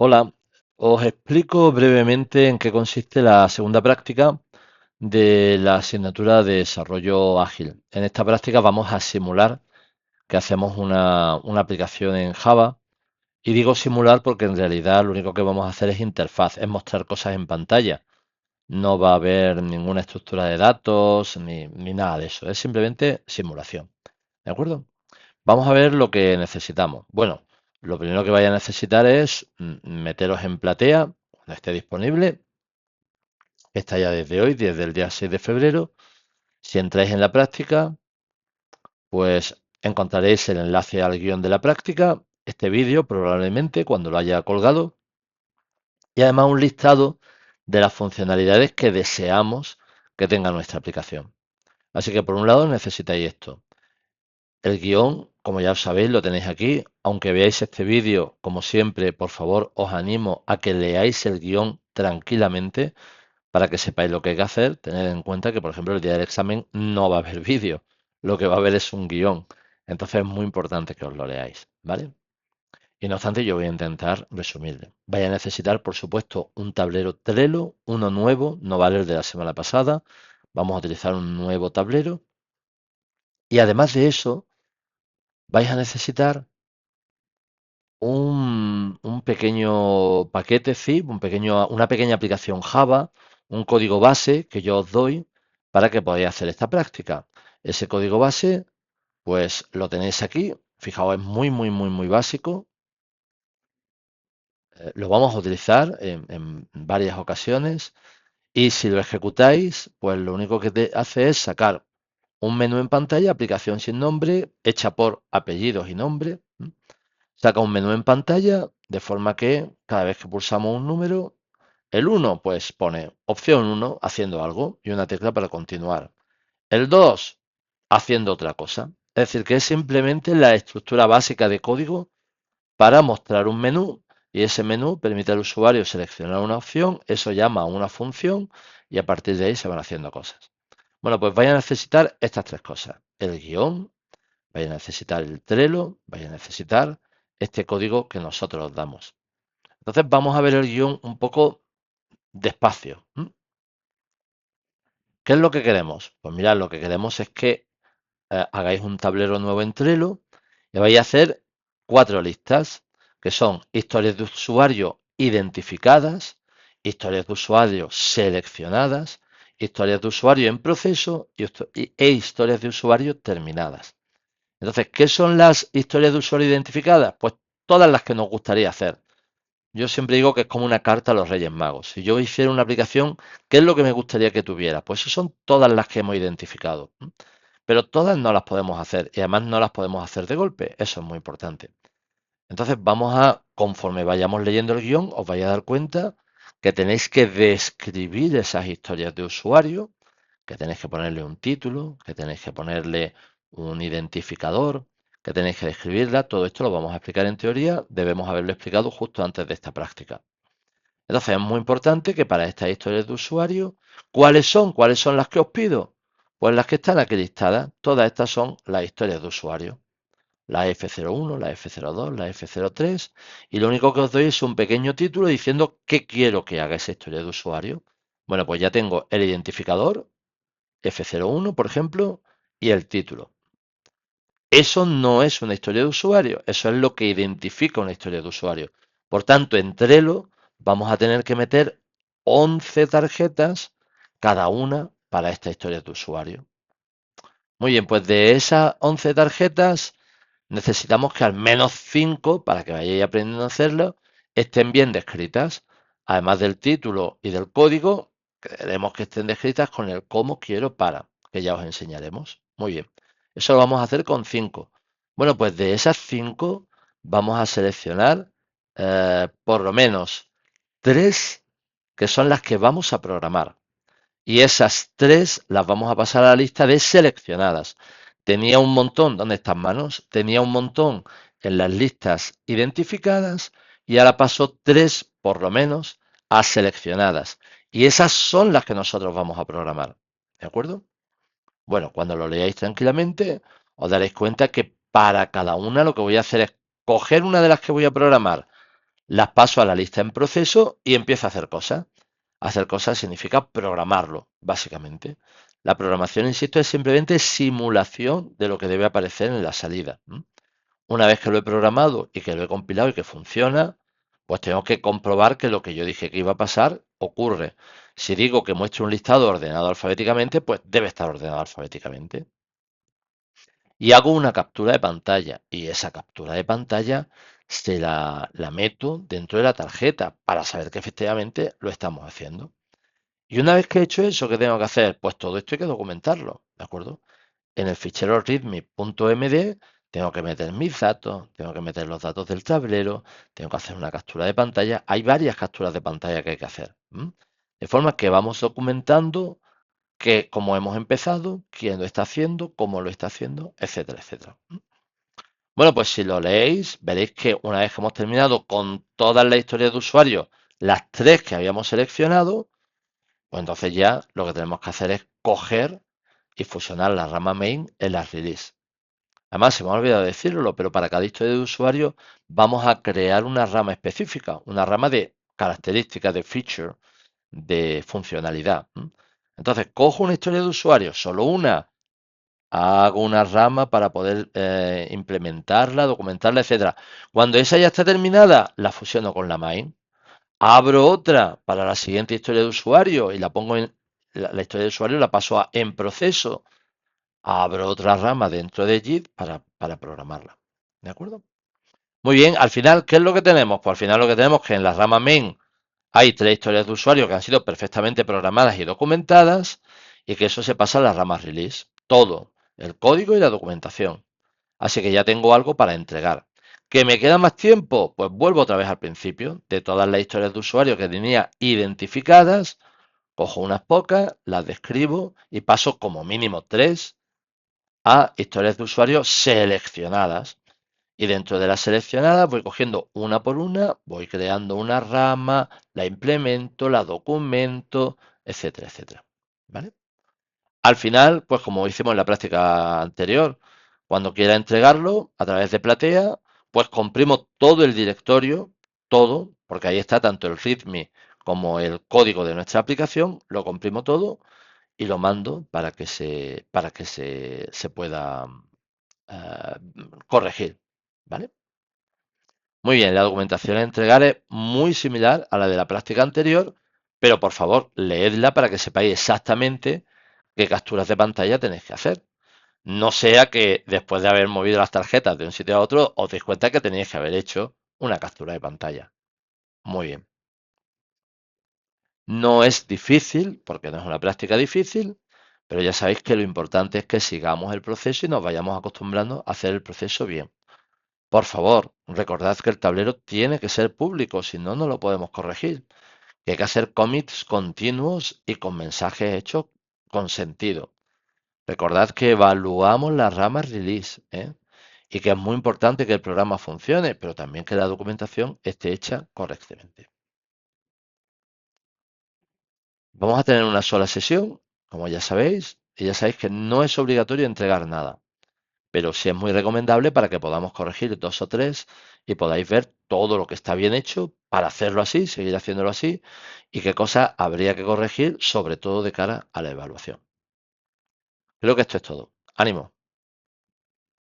Hola, os explico brevemente en qué consiste la segunda práctica de la asignatura de desarrollo ágil. En esta práctica vamos a simular que hacemos una aplicación en Java y digo simular porque en realidad lo único que vamos a hacer es interfaz, es mostrar cosas en pantalla. No va a haber ninguna estructura de datos ni nada de eso, es simplemente simulación. ¿De acuerdo? Vamos a ver lo que necesitamos. Bueno, lo primero que vaya a necesitar es meteros en Platea cuando esté disponible. Está ya desde hoy, desde el día 6 de febrero. Si entráis en la práctica, pues encontraréis el enlace al guión de la práctica, este vídeo probablemente cuando lo haya colgado y además un listado de las funcionalidades que deseamos que tenga nuestra aplicación. Así que por un lado necesitáis esto. El guión, como ya sabéis, lo tenéis aquí. Aunque veáis este vídeo, como siempre, por favor, os animo a que leáis el guión tranquilamente para que sepáis lo que hay que hacer. Tened en cuenta que, por ejemplo, el día del examen no va a haber vídeo. Lo que va a haber es un guión. Entonces es muy importante que os lo leáis, ¿vale? Y no obstante, yo voy a intentar resumirle. Vais a necesitar, por supuesto, un tablero Trello, uno nuevo, no vale el de la semana pasada. Vamos a utilizar un nuevo tablero. Y además de eso, vais a necesitar un pequeño paquete zip, una pequeña aplicación Java, un código base que yo os doy para que podáis hacer esta práctica. Ese código base, pues lo tenéis aquí. Fijaos, es muy básico. Lo vamos a utilizar en varias ocasiones. Y si lo ejecutáis, pues lo único que te hace es sacar un menú en pantalla, aplicación sin nombre, hecha por apellidos y nombre. Saca un menú en pantalla de forma que cada vez que pulsamos un número, el uno pues pone opción uno haciendo algo y una tecla para continuar. El 2 haciendo otra cosa. Es decir, que es simplemente la estructura básica de código para mostrar un menú y ese menú permite al usuario seleccionar una opción, eso llama a una función y a partir de ahí se van haciendo cosas. Bueno, pues vais a necesitar estas tres cosas. El guión, vais a necesitar el Trello, vais a necesitar este código que nosotros os damos. Entonces vamos a ver el guión un poco despacio. ¿Qué es lo que queremos? Pues mirad, lo que queremos es que hagáis un tablero nuevo en Trello y vais a hacer cuatro listas, que son historias de usuario identificadas, historias de usuario seleccionadas, historias de usuario en proceso e historias de usuario terminadas. Entonces, ¿qué son las historias de usuario identificadas? Pues todas las que nos gustaría hacer. Yo siempre digo que es como una carta a los Reyes Magos. Si yo hiciera una aplicación, ¿qué es lo que me gustaría que tuviera? Pues eso son todas las que hemos identificado. Pero todas no las podemos hacer y además no las podemos hacer de golpe. Eso es muy importante. Entonces vamos a, conforme vayamos leyendo el guión, os vais a dar cuenta que tenéis que describir esas historias de usuario, que tenéis que ponerle un título, que tenéis que ponerle un identificador, que tenéis que describirla. Todo esto lo vamos a explicar en teoría. Debemos haberlo explicado justo antes de esta práctica. Entonces es muy importante que para estas historias de usuario, ¿cuáles son? ¿Cuáles son las que os pido? Pues las que están aquí listadas. Todas estas son las historias de usuario. La F01, la F02, la F03. Y lo único que os doy es un pequeño título diciendo qué quiero que haga esa historia de usuario. Bueno, pues ya tengo el identificador, F01, por ejemplo, y el título. Eso no es una historia de usuario, eso es lo que identifica una historia de usuario. Por tanto, en Trello vamos a tener que meter 11 tarjetas, cada una para esta historia de usuario. Muy bien, pues de esas 11 tarjetas necesitamos que al menos 5, para que vayáis aprendiendo a hacerlo, estén bien descritas. Además del título y del código, queremos que estén descritas con el cómo quiero para, que ya os enseñaremos. Muy bien, eso lo vamos a hacer con 5. Bueno, pues de esas 5 vamos a seleccionar por lo menos 3 que son las que vamos a programar. Y esas 3 las vamos a pasar a la lista de seleccionadas. Tenía un montón, ¿dónde están manos? Tenía un montón en las listas identificadas y ahora paso 3 por lo menos a seleccionadas. Y esas son las que nosotros vamos a programar. ¿De acuerdo? Bueno, cuando lo leáis tranquilamente, os daréis cuenta que para cada una lo que voy a hacer es coger una de las que voy a programar, las paso a la lista en proceso y empiezo a hacer cosas. Hacer cosas significa programarlo, básicamente. La programación, insisto, es simplemente simulación de lo que debe aparecer en la salida. Una vez que lo he programado y que lo he compilado y que funciona, pues tengo que comprobar que lo que yo dije que iba a pasar ocurre. Si digo que muestro un listado ordenado alfabéticamente, pues debe estar ordenado alfabéticamente. Y hago una captura de pantalla y esa captura de pantalla la meto dentro de la tarjeta para saber que efectivamente lo estamos haciendo. Y una vez que he hecho eso, ¿qué tengo que hacer? Pues todo esto hay que documentarlo, ¿de acuerdo? En el fichero readme.md tengo que meter mis datos, tengo que meter los datos del tablero, tengo que hacer una captura de pantalla. Hay varias capturas de pantalla que hay que hacer. De forma que vamos documentando que cómo hemos empezado, quién lo está haciendo, cómo lo está haciendo, etcétera, etcétera. Bueno, pues si lo leéis, veréis que una vez que hemos terminado con todas las historias de usuario, las tres que habíamos seleccionado, pues entonces ya lo que tenemos que hacer es coger y fusionar la rama main en la release. Además, se me ha olvidado decirlo, pero para cada historia de usuario vamos a crear una rama específica, una rama de características, de feature, de funcionalidad. Entonces, cojo una historia de usuario, solo una, hago una rama para poder implementarla, documentarla, etcétera. Cuando esa ya está terminada, la fusiono con la main. Abro otra para la siguiente historia de usuario y la pongo en la historia de usuario la paso a en proceso. Abro otra rama dentro de JIT para programarla. ¿De acuerdo? Muy bien, al final, ¿qué es lo que tenemos? Pues al final lo que tenemos es que en la rama main hay tres historias de usuario que han sido perfectamente programadas y documentadas y que eso se pasa a la rama release. Todo, el código y la documentación. Así que ya tengo algo para entregar. ¿Que me queda más tiempo? Pues vuelvo otra vez al principio. De todas las historias de usuario que tenía identificadas, cojo unas pocas, las describo y paso como mínimo tres a historias de usuario seleccionadas. Y dentro de las seleccionadas voy cogiendo una por una, voy creando una rama, la implemento, la documento, etcétera, etcétera. ¿Vale? Al final, pues como hicimos en la práctica anterior, cuando quiera entregarlo a través de Platea, pues comprimo todo el directorio, todo, porque ahí está tanto el README como el código de nuestra aplicación, lo comprimo todo y lo mando para que se pueda eh, corregir. ¿Vale? Muy bien, la documentación a entregar es muy similar a la de la práctica anterior, pero por favor, leedla para que sepáis exactamente qué capturas de pantalla tenéis que hacer. No sea que después de haber movido las tarjetas de un sitio a otro, os deis cuenta que tenéis que haber hecho una captura de pantalla. Muy bien. No es difícil, porque no es una práctica difícil, pero ya sabéis que lo importante es que sigamos el proceso y nos vayamos acostumbrando a hacer el proceso bien. Por favor, recordad que el tablero tiene que ser público, si no, no lo podemos corregir. Que hay que hacer commits continuos y con mensajes hechos con sentido. Recordad que evaluamos la rama release, ¿eh? Y que es muy importante que el programa funcione, pero también que la documentación esté hecha correctamente. Vamos a tener una sola sesión, como ya sabéis, y ya sabéis que no es obligatorio entregar nada, pero sí es muy recomendable para que podamos corregir dos o tres y podáis ver todo lo que está bien hecho para hacerlo así, seguir haciéndolo así, y qué cosas habría que corregir, sobre todo de cara a la evaluación. Creo que esto es todo. Ánimo.